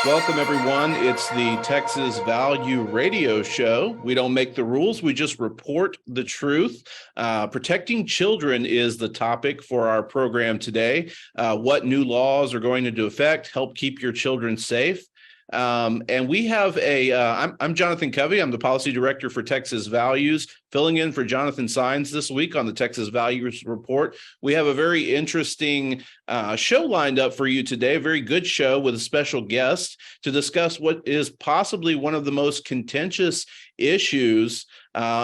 Welcome, everyone. It's the Texas Value Radio Show. We don't make the rules. We just report the truth. Protecting children is the topic for our program today. What new laws are going into effect, help keep your children safe. And we have I'm Jonathan Covey. I'm the policy director for Texas Values, filling in for Jonathan Sines this week on the Texas Values Report. We have a very interesting show lined up for you today, a very good show with a special guest to discuss what is possibly one of the most contentious issues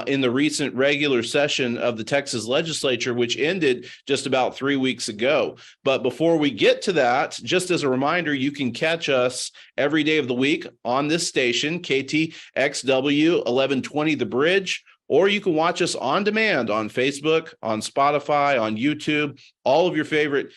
in the recent regular session of the Texas legislature, which ended just about 3 weeks ago. But before we get to that, just as a reminder, you can catch us every day of the week on this station, KTXW 1120 The Bridge, or you can watch us on demand on Facebook, on Spotify, on YouTube, all of your favorite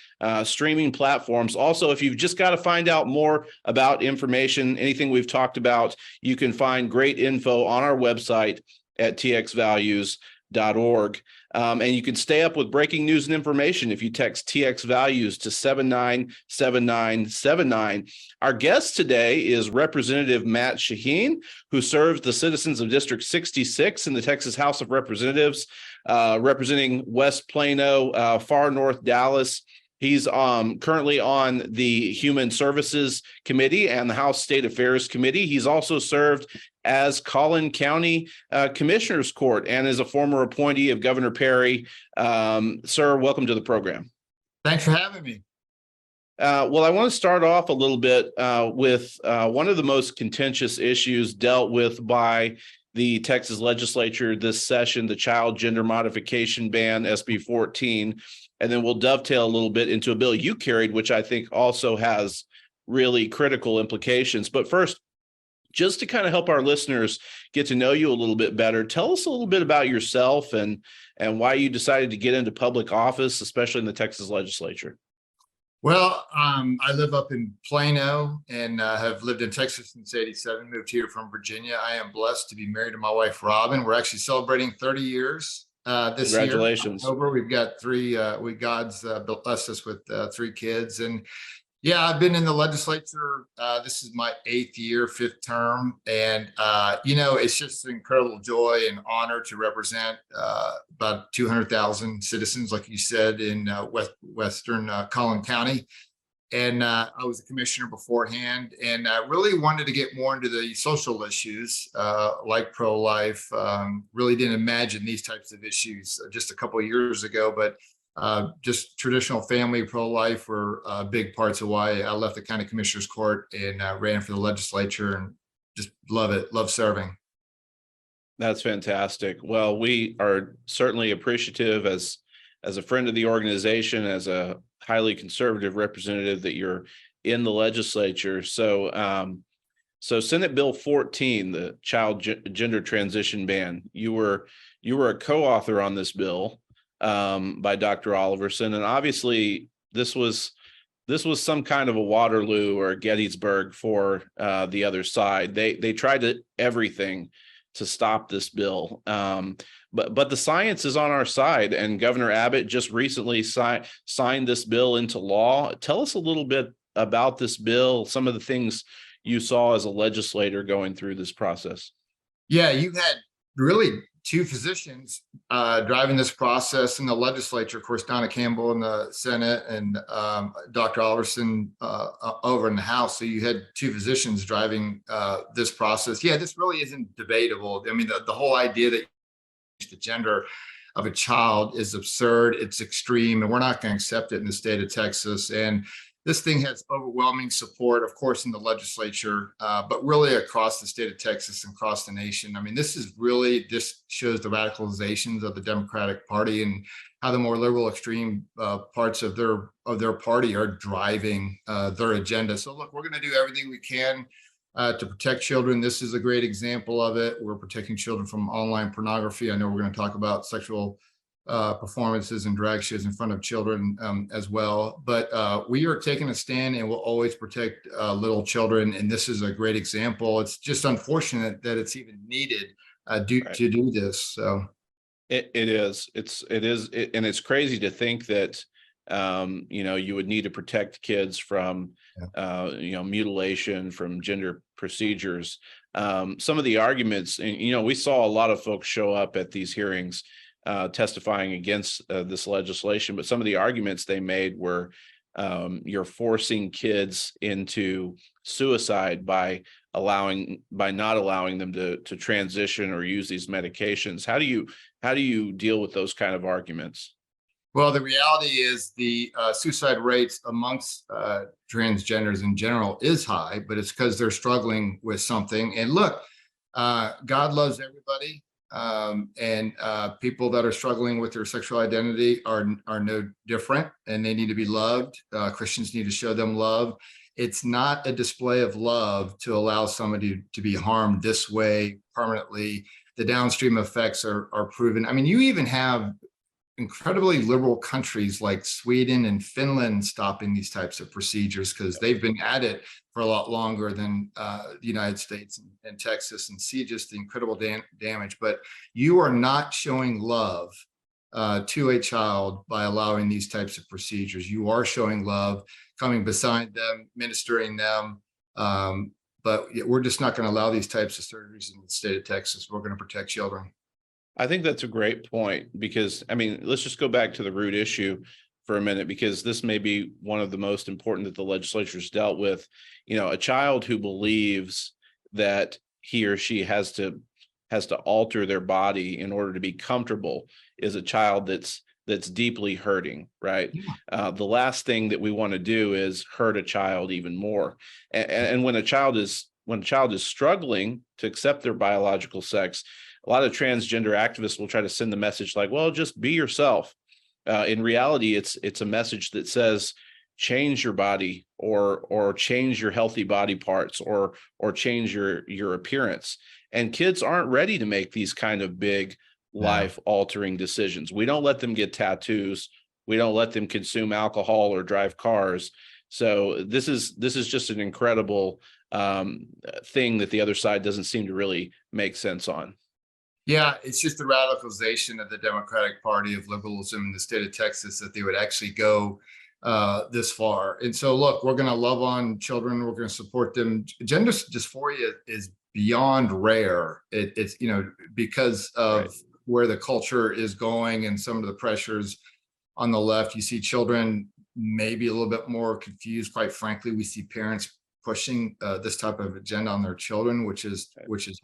streaming platforms. Also, if you've just got to find out more about information, anything we've talked about, you can find great info on our website at txvalues.org. And you can stay up with breaking news and information if you text TX Values to 797979. Our guest today is Representative Matt Shaheen, who serves the citizens of District 66 in the Texas House of Representatives, representing West Plano, far north Dallas. He's currently on the Human Services Committee and the House State Affairs Committee. He's also served as Collin County Commissioner's Court and is a former appointee of Governor Perry. Sir, welcome to the program. Thanks for having me. Well, I want to start off a little bit with one of the most contentious issues dealt with by the Texas legislature this session, the child gender modification ban, SB 14. And then we'll dovetail a little bit into a bill you carried, which I think also has really critical implications. But first, just to kind of help our listeners get to know you a little bit better, tell us a little bit about yourself and why you decided to get into public office, especially in the Texas legislature. Well, I live up in Plano and have lived in Texas since '87, moved here from Virginia. I am blessed to be married to my wife, Robin. We're actually celebrating 30 years this year. Congratulations. October. We've got God's blessed us with 3 kids. And yeah, I've been in the legislature. This is my 8th year, 5th term. And, it's just an incredible joy and honor to represent about 200,000 citizens, like you said, in Western Collin County. And I was a commissioner beforehand, and I really wanted to get more into the social issues like pro-life. Really didn't imagine these types of issues just a couple of years ago, but just traditional family pro-life were big parts of why I left the county commissioner's court and ran for the legislature, and just love it, love serving. That's fantastic. Well, we are certainly appreciative as a friend of the organization, as a highly conservative representative, that you're in the legislature. So Senate Bill 14, the child gender transition ban, you were a co-author on this bill by Dr. Oliverson. And obviously this was some kind of a Waterloo or a Gettysburg for the other side. They tried everything to stop this bill. But the science is on our side, and Governor Abbott just recently signed this bill into law. Tell us a little bit about this bill, some of the things you saw as a legislator going through this process. Yeah, you had really 2 physicians driving this process in the legislature. Of course, Donna Campbell in the Senate and Dr. Oliverson over in the House. So you had 2 physicians driving this process. Yeah, this really isn't debatable. I mean, the whole idea that the gender of a child is absurd. It's extreme, and we're not going to accept it in the state of Texas. And this thing has overwhelming support, of course, in the legislature, but really across the state of Texas and across the nation. I mean, this shows the radicalizations of the Democratic Party and how the more liberal extreme parts of their party are driving their agenda. So look, we're going to do everything we can to protect children. This is a great example of it. We're protecting children from online pornography. I know we're going to talk about sexual performances and drag shows in front of children as well. But we are taking a stand, and we'll always protect little children. And this is a great example. It's just unfortunate that it's even needed to do this. So it is. And it's crazy to think that you would need to protect kids from, mutilation, from gender procedures. Some of the arguments, and, we saw a lot of folks show up at these hearings testifying against this legislation, but some of the arguments they made were you're forcing kids into suicide by not allowing them to transition or use these medications. How do you deal with those kind of arguments? Well, the reality is the suicide rates amongst transgenders in general is high, but it's because they're struggling with something. And look, God loves everybody. And people that are struggling with their sexual identity are no different, and they need to be loved. Christians need to show them love. It's not a display of love to allow somebody to be harmed this way permanently. The downstream effects are proven. I mean, you even have incredibly liberal countries like Sweden and Finland stopping these types of procedures because they've been at it for a lot longer than the United States and Texas, and see just the incredible damage. But you are not showing love to a child by allowing these types of procedures. You are showing love, coming beside them, ministering them. But we're just not going to allow these types of surgeries in the state of Texas. We're going to protect children. I think that's a great point, because, I mean, let's just go back to the root issue for a minute, because this may be one of the most important that the legislature's dealt with. A child who believes that he or she has to alter their body in order to be comfortable is a child that's deeply hurting, right? Yeah. The last thing that we want to do is hurt a child even more. And when a child is struggling to accept their biological sex, a lot of transgender activists will try to send the message like, well, just be yourself. In reality, it's a message that says, change your body, or change your healthy body parts, or change your appearance. And kids aren't ready to make these kind of big life altering decisions. We don't let them get tattoos. We don't let them consume alcohol or drive cars. So this is just an incredible thing that the other side doesn't seem to really make sense on. Yeah, it's just the radicalization of the Democratic Party of liberalism in the state of Texas that they would actually go this far. And so, look, we're going to love on children. We're going to support them. Gender dysphoria is beyond rare. It's because of Right. where the culture is going and some of the pressures on the left. You see children maybe a little bit more confused. Quite frankly, we see parents pushing this type of agenda on their children, which is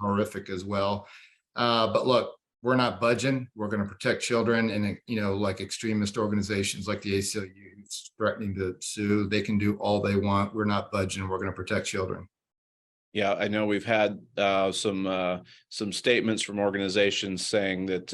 horrific as well. But look, we're not budging. We're going to protect children, and like extremist organizations like the ACLU threatening to sue, they can do all they want. We're not budging. We're going to protect children. Yeah, I know we've had some statements from organizations saying that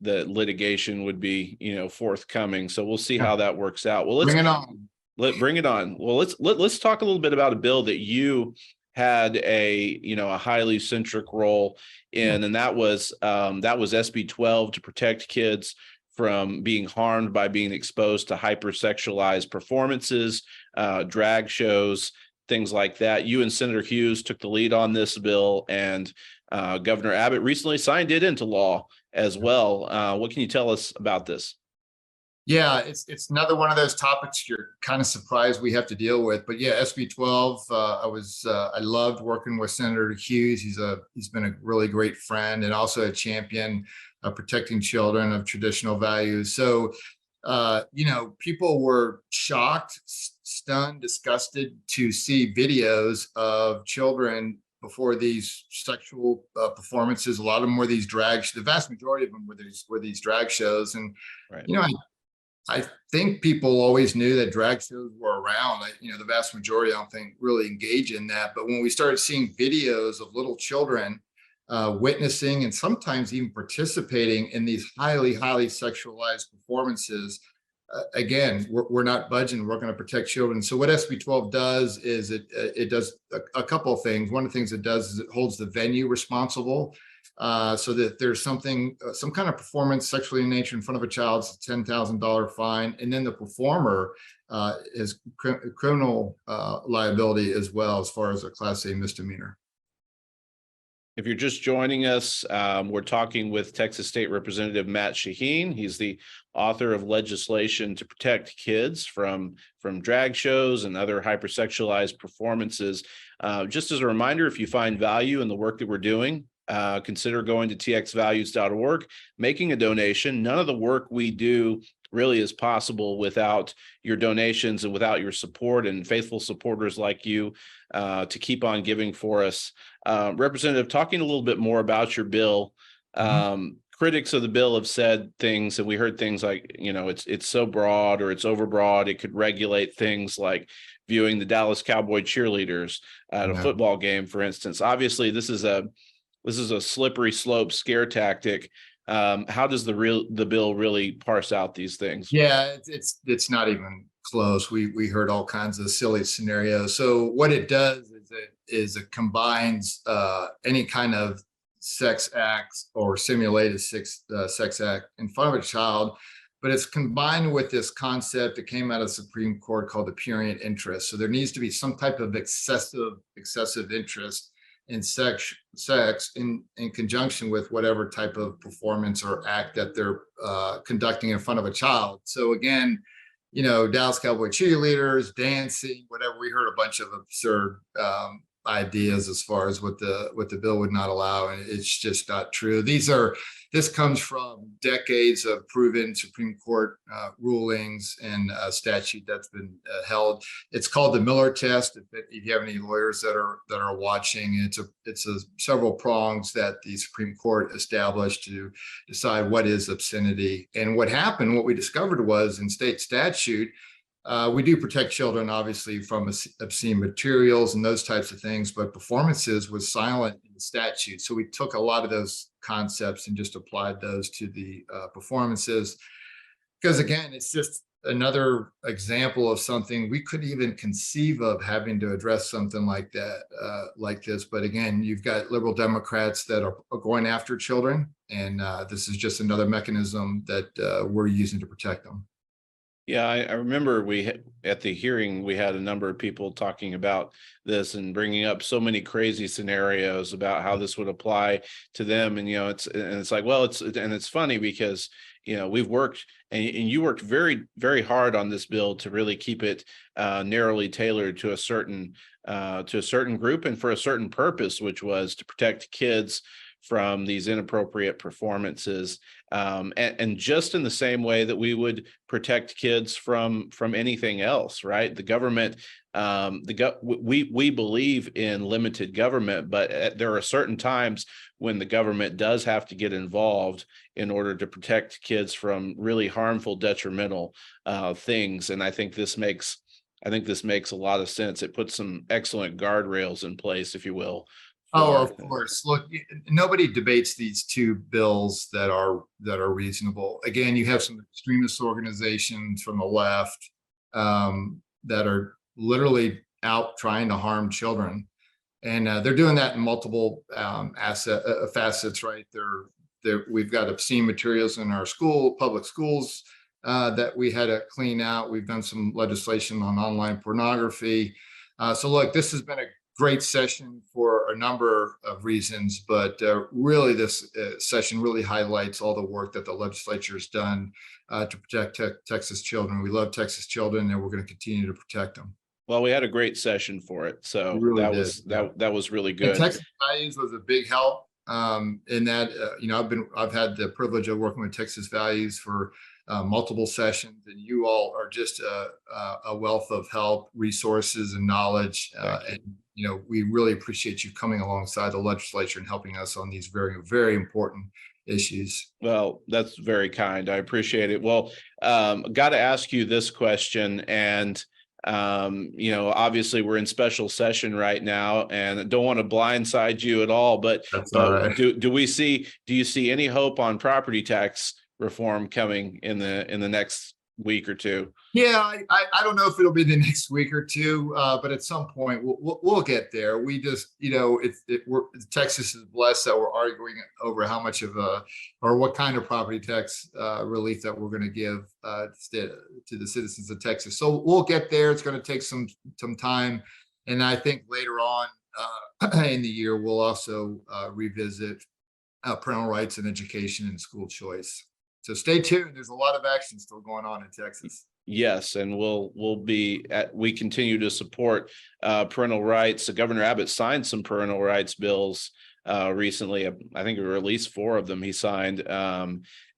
that litigation would be forthcoming. So we'll see how that works out. Well, Bring it on. bring it on. Well, let's talk a little bit about a bill that you had a highly centric role in, and that was SB 12 to protect kids from being harmed by being exposed to hypersexualized performances, drag shows, things like that. You and Senator Hughes took the lead on this bill, and Governor Abbott recently signed it into law as well. What can you tell us about this? Yeah, it's another one of those topics you're kind of surprised we have to deal with. But yeah, SB 12. I loved working with Senator Hughes. He's been a really great friend and also a champion of protecting children of traditional values. So people were shocked, stunned, disgusted to see videos of children before these sexual performances. A lot of them were these the vast majority of them were these drag shows. And Right. I think people always knew that drag shows were around. The vast majority, I don't think, really engage in that. But when we started seeing videos of little children witnessing and sometimes even participating in these highly, highly sexualized performances, again, we're not budging. We're going to protect children. So what SB 12 does is it does a couple of things. One of the things it does is it holds the venue responsible. So that there's some kind of performance sexually in nature in front of a child, it's a $10,000 fine. And then the performer is criminal liability as well, as far as a Class A misdemeanor. If you're just joining us, we're talking with Texas State Representative Matt Shaheen. He's the author of legislation to protect kids from drag shows and other hypersexualized performances. Just as a reminder, if you find value in the work that we're doing, consider going to txvalues.org, making a donation. None of the work we do really is possible without your donations and without your support and faithful supporters like you to keep on giving for us. Representative, talking a little bit more about your bill. Critics of the bill have said things, and we heard things like, it's so broad or it's overbroad. It could regulate things like viewing the Dallas Cowboy cheerleaders at a football game, for instance. Obviously, this is a slippery slope scare tactic. How does the bill really parse out these things? Yeah, it's not even close. We heard all kinds of silly scenarios. So what it does is it combines any kind of sex acts or simulated sex act in front of a child, but it's combined with this concept that came out of the Supreme Court called the prurient interest. So there needs to be some type of excessive interest in sex in conjunction with whatever type of performance or act that they're conducting in front of a child. So again, Dallas Cowboy cheerleaders, dancing, whatever. We heard a bunch of absurd ideas as far as what the bill would not allow, and it's just not true. This comes from decades of proven Supreme Court rulings and statute that's been held. It's called the Miller test. If you have any lawyers that are watching, it's a several prongs that the Supreme Court established to decide what is obscenity. And what we discovered was in state statute, we do protect children, obviously, from obscene materials and those types of things, but performances was silent in the statute. So we took a lot of those concepts and just applied those to the performances. Because again, it's just another example of something we couldn't even conceive of having to address something like that, like this. But again, you've got liberal Democrats that are going after children, and this is just another mechanism that we're using to protect them. Yeah, I remember at the hearing, we had a number of people talking about this and bringing up so many crazy scenarios about how this would apply to them. And, it's like, well, it's funny because, we've worked and you worked very, very hard on this bill to really keep it narrowly tailored to a certain group and for a certain purpose, which was to protect kids from these inappropriate performances. And just in the same way that we would protect kids from anything else, right? The government, we believe in limited government, but there are certain times when the government does have to get involved in order to protect kids from really harmful, detrimental things. And I think this makes a lot of sense. It puts some excellent guardrails in place, if you will. Oh, of course. Look, nobody debates these two bills that are reasonable. Again, you have some extremist organizations from the left that are literally out trying to harm children, and they're doing that in multiple facets. Right? We've got obscene materials in our public schools that we had to clean out. We've done some legislation on online pornography. So look, this has been a great session for a number of reasons, but really this session really highlights all the work that the legislature has done to protect Texas children. We love Texas children, and we're going to continue to protect them. Well, we had a great session for it, so really that was really good. And Texas Values was a big help in that. I've had the privilege of working with Texas Values for multiple sessions, and you all are just a wealth of help, resources, and knowledge. And we really appreciate you coming alongside the legislature and helping us on these very, very important issues. Well, that's very kind. I appreciate it. Well, got to ask you this question, and obviously we're in special session right now, and I don't want to blindside you at all. But that's all right. Do you see any hope on property tax reform coming in the next week or two? Yeah, I don't know if it'll be the next week or two, but at some point we'll get there. We just, Texas is blessed that we're arguing over how much of or what kind of property tax relief that we're going to give to the citizens of Texas. So we'll get there. It's going to take some time, and I think later on in the year, we'll also revisit parental rights and education and school choice. So stay tuned. There's a lot of action still going on in Texas. Yes, and we continue to support parental rights. Governor Abbott signed some parental rights bills recently. I think there were at least 4 of them he signed.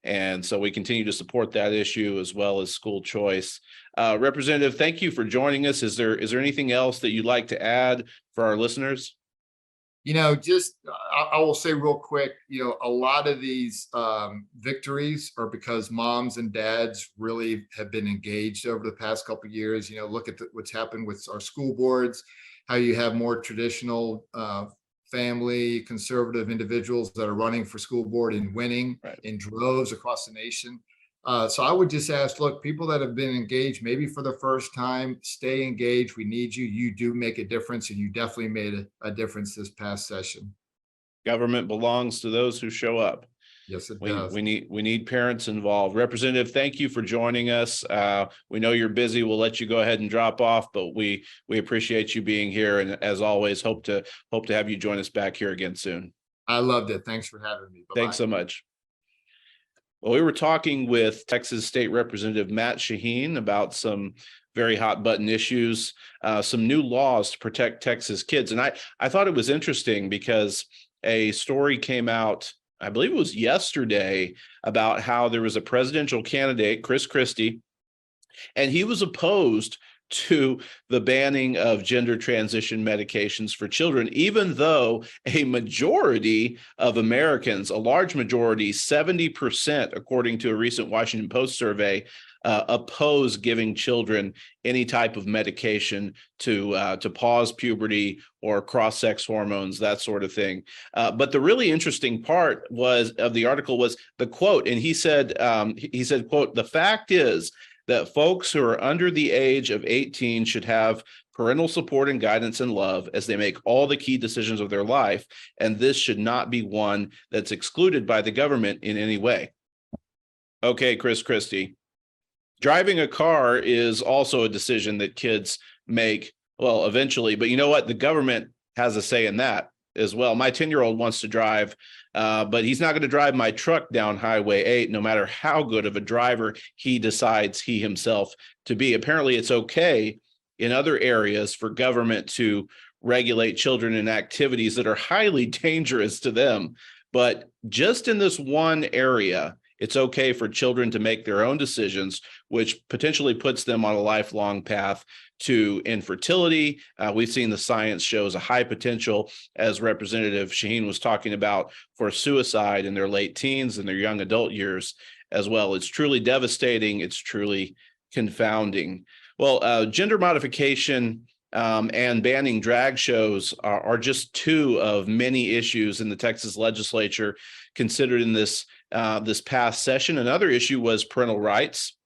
And so we continue to support that issue as well as school choice. Representative, thank you for joining us. Is there anything else that you'd like to add for our listeners? Just I will say real quick, a lot of these victories are because moms and dads really have been engaged over the past couple of years. Look at what's happened with our school boards, how you have more traditional family conservative individuals that are running for school board and winning in droves across the nation. So I would just ask, look, people that have been engaged, maybe for the first time, stay engaged. We need you. You do make a difference, and you definitely made a difference this past session. Government belongs to those who show up. Yes, it does. We need parents involved. Representative, thank you for joining us. We know you're busy. We'll let you go ahead and drop off, but we appreciate you being here, and as always, hope to have you join us back here again soon. I loved it. Thanks for having me. Bye-bye. Thanks so much. Well, we were talking with Texas State Representative Matt Shaheen about some very hot button issues, some new laws to protect Texas kids. And I thought it was interesting because a story came out, I believe it was yesterday, about how there was a presidential candidate, Chris Christie, and he was opposed to the banning of gender transition medications for children, even though a majority of Americans, a large majority, 70%, according to a recent Washington Post survey, oppose giving children any type of medication to pause puberty or cross-sex hormones, that sort of thing. But the really interesting part of the article was the quote, and he said, quote, "The fact is that folks who are under the age of 18 should have parental support and guidance and love as they make all the key decisions of their life, and this should not be one that's excluded by the government in any way." Okay, Chris Christie. Driving a car is also a decision that kids make, well, eventually, but you know what? The government has a say in that as well. My 10-year-old wants to drive, but he's not going to drive my truck down Highway 8, no matter how good of a driver he decides he himself to be. Apparently, it's okay in other areas for government to regulate children in activities that are highly dangerous to them. But just in this one area, it's okay for children to make their own decisions, which potentially puts them on a lifelong path to infertility. We've seen the science shows a high potential, as Representative Shaheen was talking about, for suicide in their late teens and their young adult years as well. It's truly devastating. It's truly confounding. Well, gender modification and banning drag shows are just 2 of many issues in the Texas legislature considered in this past session. Another issue was parental rights.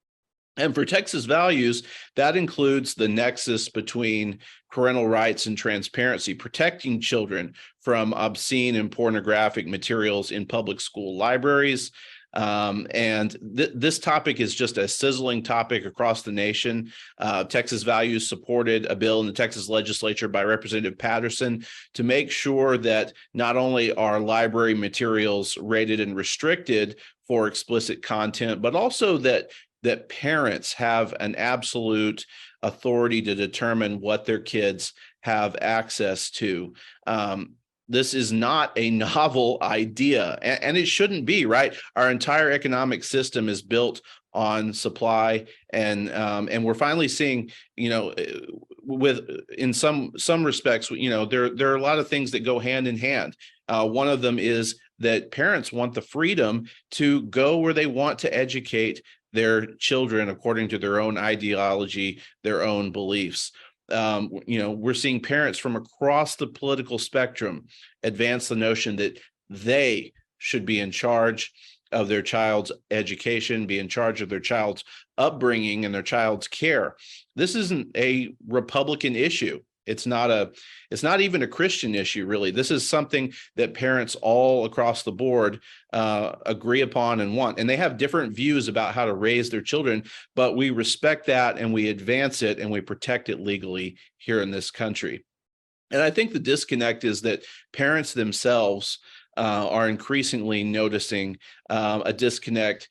And for Texas values, that includes the nexus between parental rights and transparency, protecting children from obscene and pornographic materials in public school libraries. This topic is just a sizzling topic across the nation. Texas Values supported a bill in the Texas legislature by Representative Patterson to make sure that not only are library materials rated and restricted for explicit content, but also that parents have an absolute authority to determine what their kids have access to. This is not a novel idea, and it shouldn't be, right? Our entire economic system is built on supply, and we're finally seeing, in some respects, there are a lot of things that go hand in hand. One of them is that parents want the freedom to go where they want to educate their children according to their own ideology, their own beliefs. We're seeing parents from across the political spectrum advance the notion that they should be in charge of their child's education, be in charge of their child's upbringing and their child's care. This isn't a Republican issue. It's not even a Christian issue, really. This is something that parents all across the board agree upon and want. And they have different views about how to raise their children, but we respect that and we advance it and we protect it legally here in this country. And I think the disconnect is that parents themselves are increasingly noticing a disconnect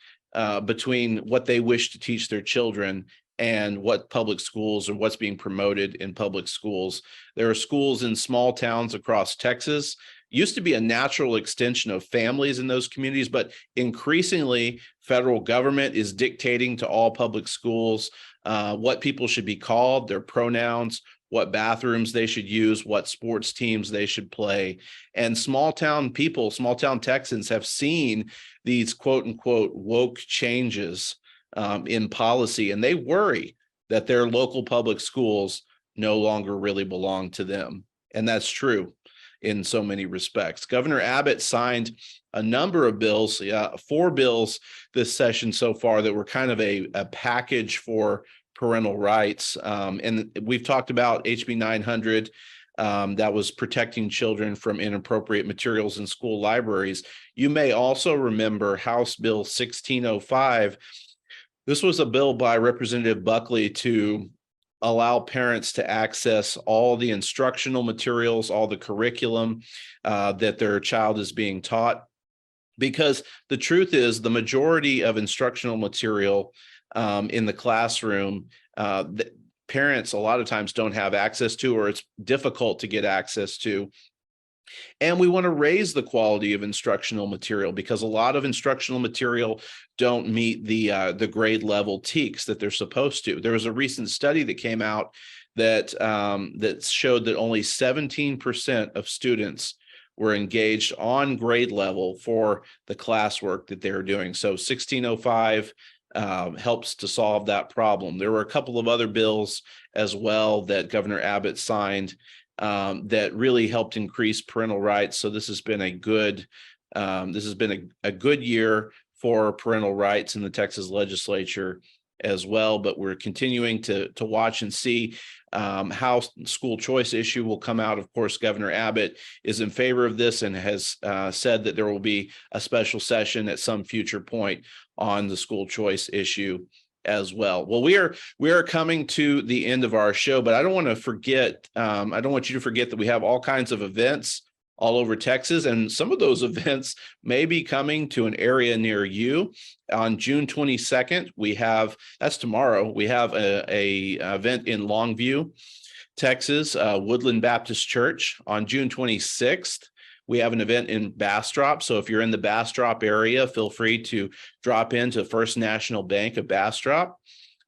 between what they wish to teach their children and what public schools or what's being promoted in public schools. There are schools in small towns across Texas. Used to be a natural extension of families in those communities, but increasingly federal government is dictating to all public schools what people should be called, their pronouns, what bathrooms they should use, what sports teams they should play. And small town people, small town Texans have seen these quote unquote woke changes in policy, and they worry that their local public schools no longer really belong to them. And that's true in so many respects. Governor Abbott signed a number of bills, 4 bills this session so far that were kind of a package for parental rights. And we've talked about HB 900 that was protecting children from inappropriate materials in school libraries. You may also remember House Bill 1605. This was a bill by Representative Buckley to allow parents to access all the instructional materials, all the curriculum that their child is being taught. Because the truth is, the majority of instructional material in the classroom, parents a lot of times don't have access to, or it's difficult to get access to. And we want to raise the quality of instructional material because a lot of instructional material don't meet the grade level TEKS that they're supposed to. There was a recent study that came out that that showed that only 17% of students were engaged on grade level for the classwork that they're doing. So 1605 helps to solve that problem. There were a couple of other bills as well that Governor Abbott signed that really helped increase parental rights. So this has been a good year for parental rights in the Texas legislature as well. But we're continuing to watch and see how school choice issue will come out. Of course, Governor Abbott is in favor of this and has said that there will be a special session at some future point on the school choice issue as well. Well, we are coming to the end of our show, but I don't want to forget, I don't want you to forget that we have all kinds of events all over Texas, and some of those events may be coming to an area near you. On June 22nd, that's tomorrow, we have a event in Longview, Texas, Woodland Baptist Church. On June 26th, we have an event in Bastrop. So if you're in the Bastrop area, feel free to drop into First National Bank of Bastrop.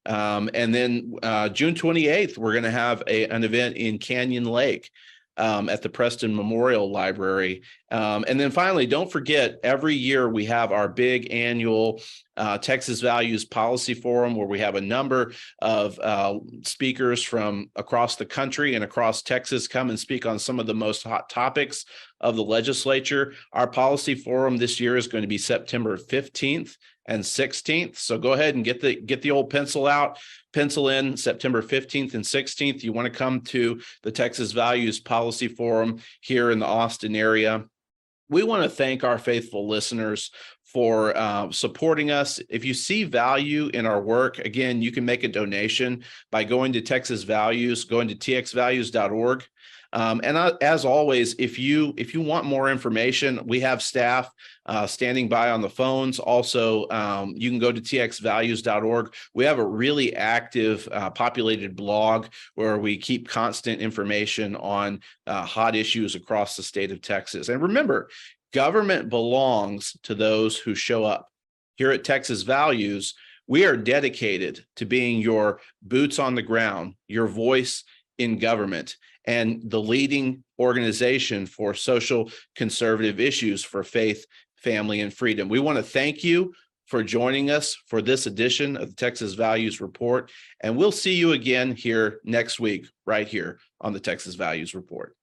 And then June 28th, we're going to have an event in Canyon Lake at the Preston Memorial Library. And then finally, don't forget, every year we have our big annual Texas Values Policy Forum, where we have a number of speakers from across the country and across Texas come and speak on some of the most hot topics of the legislature. Our policy forum this year is going to be September 15th and 16th. So go ahead and get the old pencil out, pencil in September 15th and 16th. You want to come to the Texas Values Policy Forum here in the Austin area. We want to thank our faithful listeners for supporting us. If you see value in our work, again, you can make a donation by going to Texas Values, going to txvalues.org. And as always, if you want more information, we have staff standing by on the phones. Also, you can go to txvalues.org. We have a really active, populated blog where we keep constant information on hot issues across the state of Texas. And remember, government belongs to those who show up. Here at Texas Values, we are dedicated to being your boots on the ground, your voice in government, and the leading organization for social conservative issues for faith, family, and freedom. We want to thank you for joining us for this edition of the Texas Values Report, and we'll see you again here next week, right here on the Texas Values Report.